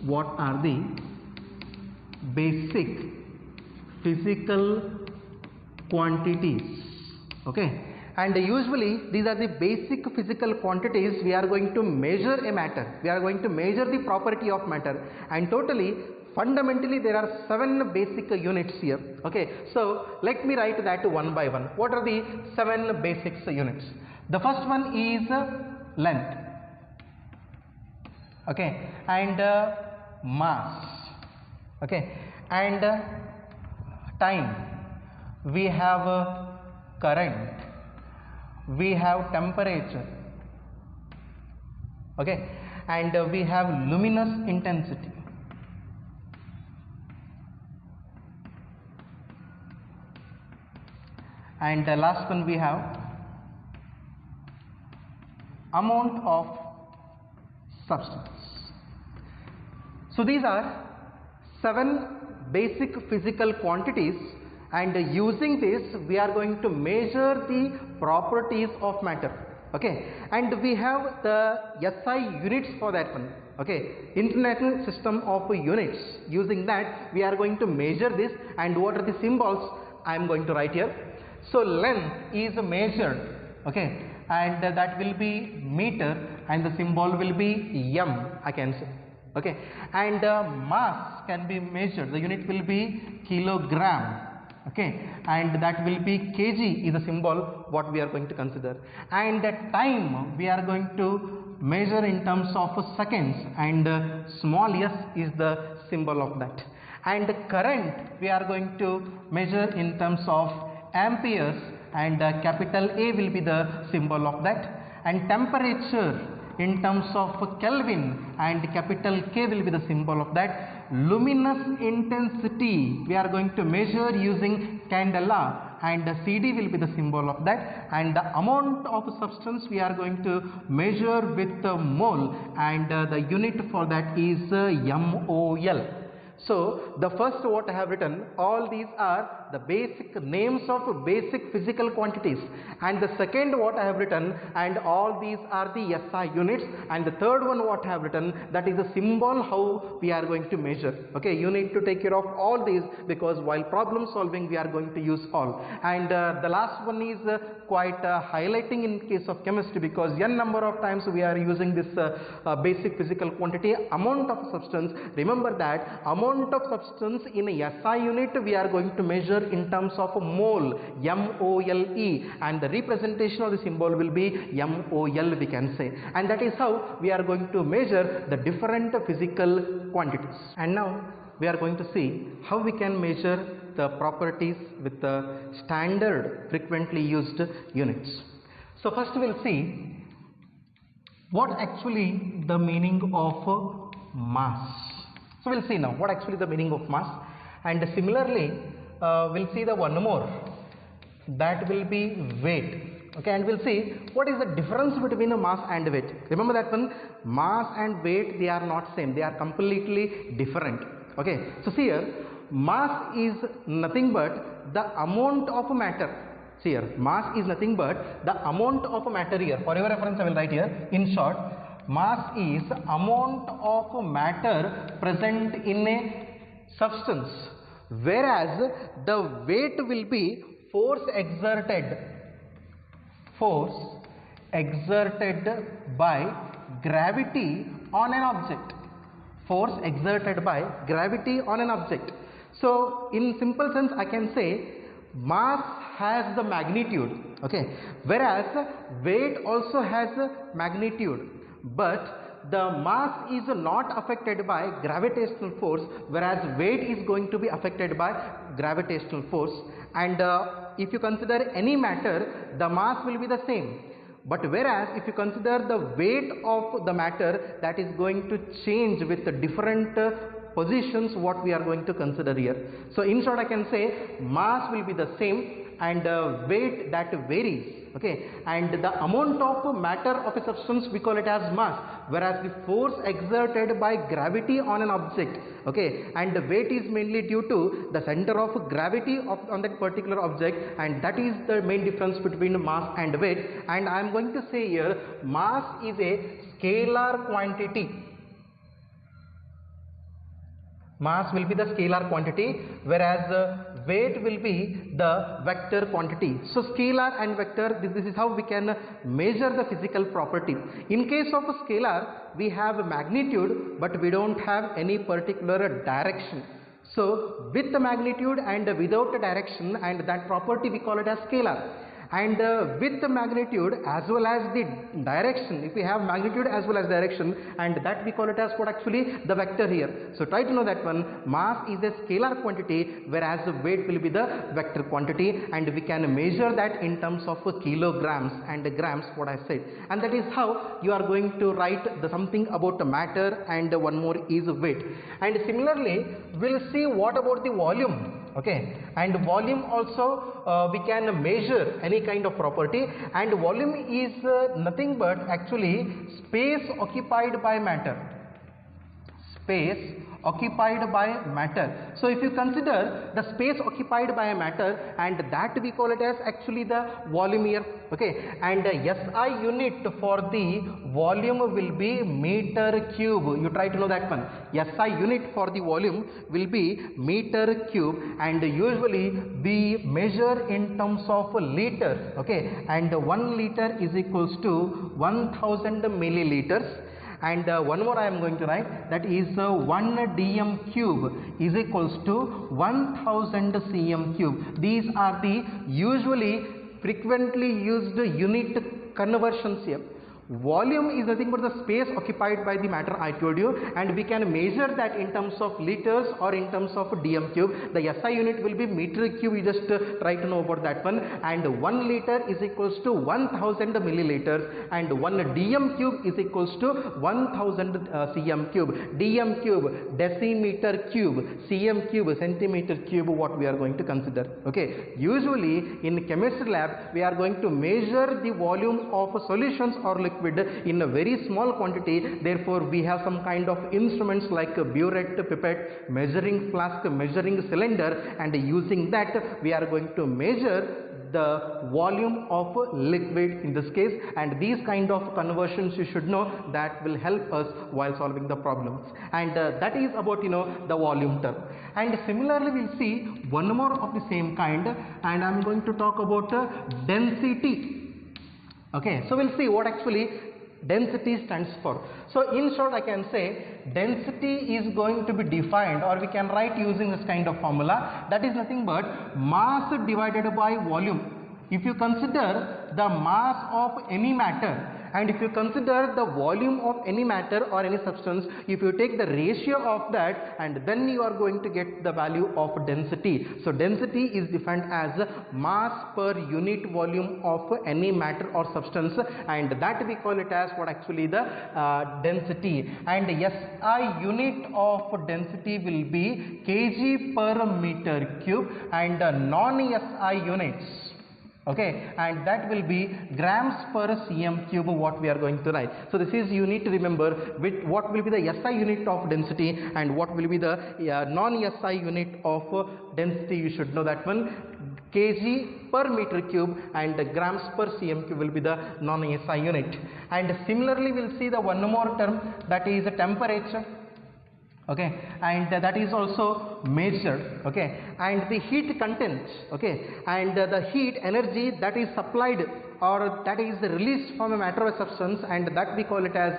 What are the basic physical quantities? Okay, and usually these are the basic physical quantities we are going to measure a matter. We are going to measure the property of matter, and totally fundamentally there are 7 basic units here. Okay, so let me write that one by one. What are the 7 basic units? The first one is length, okay, and mass, okay, and time. We have current, we have temperature, okay, and we have luminous intensity. And the last one we have amount of substance. So these are 7 basic physical quantities, and using this we are going to measure the properties of matter. Okay, and we have the SI units for that one. Okay, International System of Units. Using that we are going to measure this, and what are the symbols I am going to write here. So length is measured, okay, and that will be meter, and the symbol will be m, I can say. Okay, and mass can be measured, the unit will be kilogram, okay, and that will be kg is the symbol what we are going to consider. And the time we are going to measure in terms of seconds, and small s is the symbol of that. And current we are going to measure in terms of amperes, and capital A will be the symbol of that. And temperature in terms of Kelvin, and capital K will be the symbol of that. Luminous intensity we are going to measure using candela, and the CD will be the symbol of that, and the amount of substance we are going to measure with the mole, and the unit for that is MOL. So the first what I have written, all these are the basic names of basic physical quantities, and the second what I have written, and all these are the SI units, and the third one what I have written, that is a symbol how we are going to measure. Okay, you need to take care of all these, because while problem solving we are going to use all. And the last one is quite highlighting in case of chemistry, because n number of times we are using this basic physical quantity, amount of substance. Remember that amount of substance in a SI unit we are going to measure in terms of a mole, MOLE, and the representation of the symbol will be MOL, we can say, and that is how we are going to measure the different physical quantities. And now we are going to see how we can measure the properties with the standard frequently used units. So first we will see what actually the meaning of mass. So we will see now what actually the meaning of mass, and similarly we will see the one more, that will be weight. Okay, and we will see what is the difference between a mass and weight. Remember that one, mass and weight, they are not same, they are completely different. Okay, so see here, mass is nothing but the amount of matter. See here, mass is nothing but the amount of matter here. For your reference I will write here, in short, mass is amount of matter present in a substance, whereas the weight will be force exerted by gravity on an object. Force exerted by gravity on an object. So in simple sense I can say mass has the magnitude, okay, whereas weight also has a magnitude, but the mass is not affected by gravitational force, whereas weight is going to be affected by gravitational force. And if you consider any matter, the mass will be the same, but whereas if you consider the weight of the matter, that is going to change with the different positions what we are going to consider here. So in short I can say mass will be the same, and weight that varies. Okay, and the amount of matter of a substance we call it as mass, whereas the force exerted by gravity on an object, okay, and the weight is mainly due to the center of gravity on that particular object, and that is the main difference between mass and weight. And I am going to say here, mass is a scalar quantity. Mass will be the scalar quantity, whereas weight will be the vector quantity. So scalar and vector, this is how we can measure the physical property. In case of a scalar, we have magnitude, but we don't have any particular direction. So with the magnitude and without the direction, and that property we call it as scalar. And with the magnitude as well as the direction, if we have magnitude as well as direction, and that we call it as what actually the vector here. So try to know that one, mass is a scalar quantity, whereas the weight will be the vector quantity, and we can measure that in terms of kilograms and grams, what I said. And that is how you are going to write the something about the matter, and one more is weight. And similarly we'll see what about the volume. Okay, and volume also we can measure any kind of property, and volume is nothing but actually space occupied by matter. Space occupied by matter. So if you consider the space occupied by a matter, and that we call it as actually the volume here. Okay, and SI unit for the volume will be meter cube. You try to know that one. SI unit for the volume will be meter cube, and usually we measure in terms of liter. Okay, and 1 liter is equals to 1000 milliliters. And one more I am going to write, that is 1 dm cube is equals to 1000 cm cube. These are the usually frequently used unit conversions here. Volume is nothing but the space occupied by the matter, I told you, and we can measure that in terms of liters or in terms of dm cube. The SI unit will be meter cube, you just try to know about that one, and 1 liter is equals to 1000 milliliters, and 1 dm cube is equals to 1000 cm cube. Dm cube, decimeter cube, cm cube, centimeter cube, what we are going to consider. Okay, usually in chemistry lab we are going to measure the volume of solutions or liquid in a very small quantity. Therefore we have some kind of instruments like burette, pipette, measuring flask, measuring cylinder, and using that we are going to measure the volume of liquid in this case, and these kind of conversions you should know, that will help us while solving the problems, and that is about the volume term. And similarly we'll see one more of the same kind, and I'm going to talk about density. Okay, so we'll see what actually density stands for. So in short I can say density is going to be defined, or we can write using this kind of formula, that is nothing but mass divided by volume. If you consider the mass of any matter, and if you consider the volume of any matter or any substance, if you take the ratio of that, and then you are going to get the value of density. So density is defined as mass per unit volume of any matter or substance, and that we call it as what actually the density. And SI unit of density will be kg per meter cube, and non-SI units, okay, and that will be grams per cm cube, what we are going to write. So this is, you need to remember with what will be the SI unit of density and what will be the non-SI unit of density. You should know that one. Kg per meter cube and grams per cm cube will be the non-SI unit. And similarly we'll see the one more term, that is temperature. Okay, and that is also measured. Okay, and the heat content, okay, and the heat energy that is supplied or that is released from a matter or substance, and that we call it as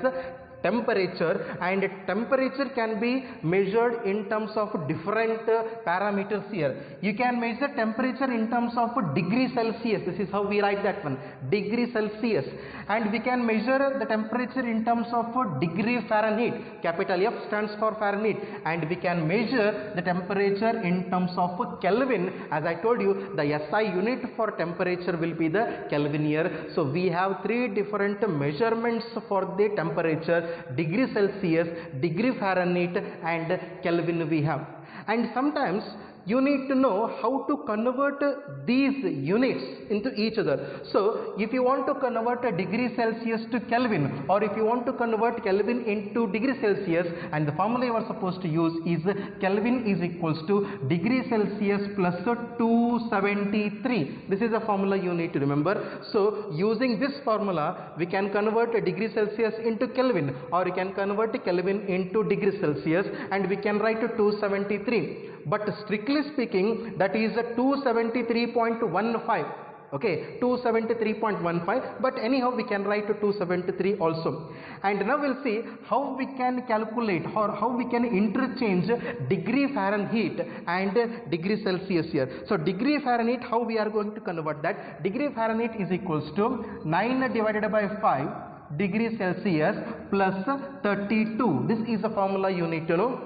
temperature. And temperature can be measured in terms of different parameters here. You can measure temperature in terms of degree Celsius. This is how we write that one, degree Celsius. And we can measure the temperature in terms of degree Fahrenheit. Capital F stands for Fahrenheit. And we can measure the temperature in terms of Kelvin. As I told you, the SI unit for temperature will be the Kelvin here. So we have three different measurements for the temperature: degree Celsius, degree Fahrenheit, and Kelvin we have. And sometimes you need to know how to convert these units into each other. So if you want to convert a degree Celsius to Kelvin, or if you want to convert Kelvin into degree Celsius, and the formula you are supposed to use is Kelvin is equals to degree Celsius plus 273. This is a formula you need to remember. So using this formula we can convert a degree Celsius into Kelvin, or we can convert Kelvin into degree Celsius, and we can write to 273. But strictly speaking, that is a 273.15. Okay, 273.15, but anyhow we can write to 273 also. And now we'll see how we can calculate or how we can interchange degree Fahrenheit and degree Celsius here. So degree Fahrenheit, how we are going to convert that? Degree Fahrenheit is equals to 9 divided by 5 degree Celsius plus 32. This is the formula you need to know.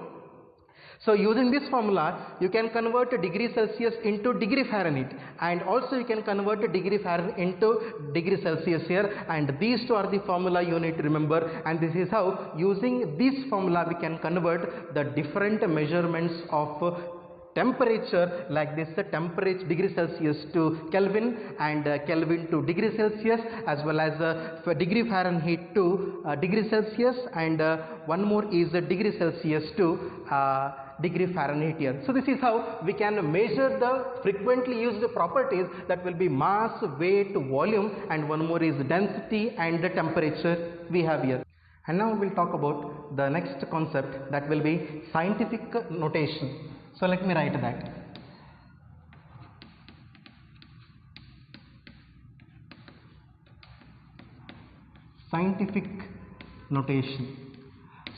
So using this formula you can convert a degree Celsius into degree Fahrenheit, and also you can convert a degree Fahrenheit into degree Celsius here, and these two are the formula you need to remember. And this is how, using this formula, we can convert the different measurements of temperature, like this, temperature degree Celsius to Kelvin, and Kelvin to degree Celsius, as well as degree Fahrenheit to degree Celsius, and one more is degree Celsius to degree Fahrenheit here. So this is how we can measure the frequently used properties, that will be mass, weight, volume, and one more is density and the temperature we have here. And now we will talk about the next concept, that will be scientific notation. So let me write that. Scientific notation.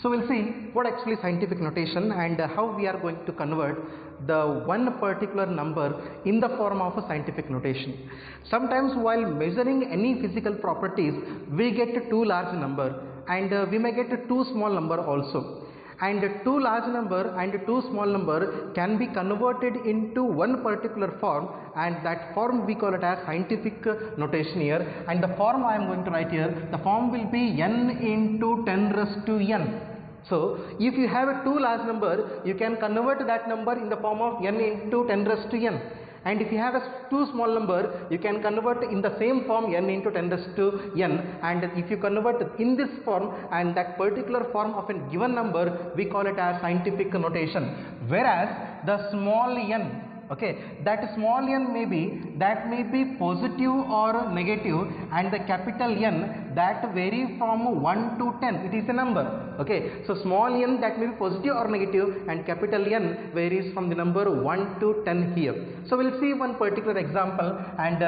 So we'll see what actually scientific notation and how we are going to convert the one particular number in the form of a scientific notation. Sometimes while measuring any physical properties, we get two large number and we may get two small number also. And two large number and two small number can be converted into one particular form, and that form we call it as scientific notation here. And the form I am going to write here, the form will be n into 10 raised to n. So if you have a two large number, you can convert that number in the form of n into 10 raised to n. And if you have a two small number, you can convert in the same form n into 10 raised to n. And if you convert in this form and that particular form of a given number, we call it as scientific notation. Whereas the small n, okay, that small n may be positive or negative, and the capital N that vary from 1 to 10, it is a number. Okay, so small n that may be positive or negative, and capital N varies from the number 1 to 10 here. So we'll see one particular example and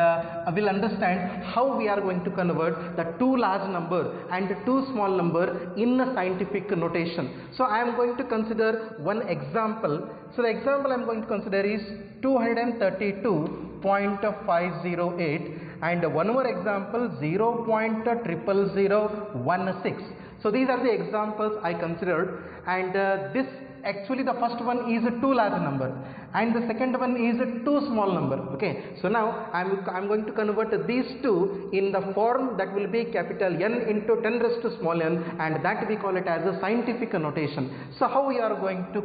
we'll understand how we are going to convert the two large number and two small number in a scientific notation. So I am going to consider one example. So the example I am going to consider is 232.508, and one more example 0.00016. So these are the examples I considered, and this actually the first one is a two large number and the second one is a two small number. Okay, so now I'm going to convert these two in the form that will be capital N into 10 raised to small n, and that we call it as a scientific notation. So how we are going to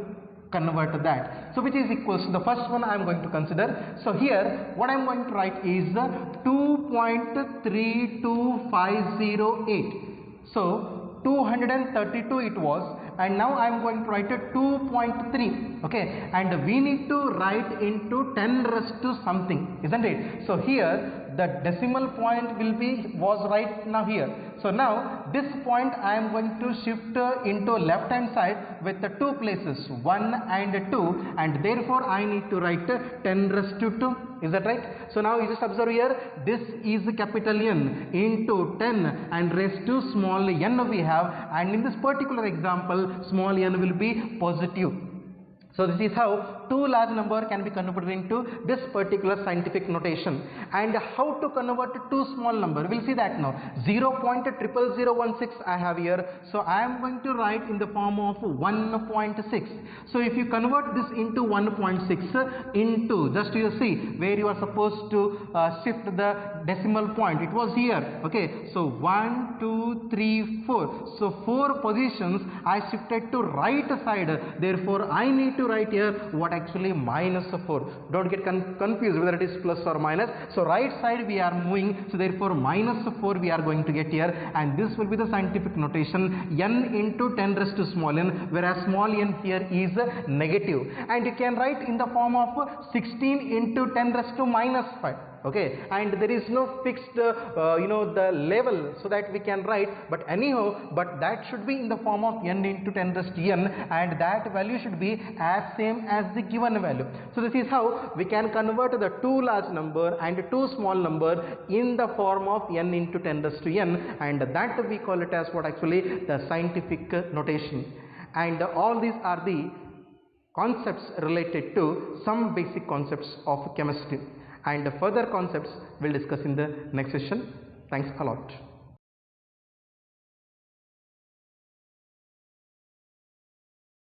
convert that? So which is equals to the first one I am going to consider. So here what I am going to write is 2.32508. So 232 it was, and now I am going to write a 2.3. okay, and we need to write into 10 raised to something, isn't it? So here the decimal point was right now here. So now this point I am going to shift into left hand side with the two places 1 and 2, and therefore I need to write 10 raised to 2. Is that right? So now you just observe here, this is capital N into 10 and raised to small n we have, and in this particular example small n will be positive. So this is how two large number can be converted into this particular scientific notation. And how to convert two small number, we'll see that now. 0.00016 I have here, so I am going to write in the form of 1.6. so if you convert this into 1.6 into, just you see where you are supposed to shift the decimal point, it was here. Okay, so 1 2 3 4, so 4 positions I shifted to right side, therefore I need to write here what actually -4. Don't get confused whether it is plus or minus. So right side we are moving, so therefore -4 we are going to get here, and this will be the scientific notation n into 10 raised to small n, whereas small n here is negative, and you can write in the form of 16 into 10 raised to -5. Okay, and there is no fixed the level so that we can write, but anyhow, but that should be in the form of n into 10 raised to n, and that value should be as same as the given value. So this is how we can convert the two large number and two small number in the form of n into 10 raised to n, and that we call it as what actually the scientific notation. And all these are the concepts related to some basic concepts of chemistry, and further concepts we'll discuss in the next session. Thanks a lot.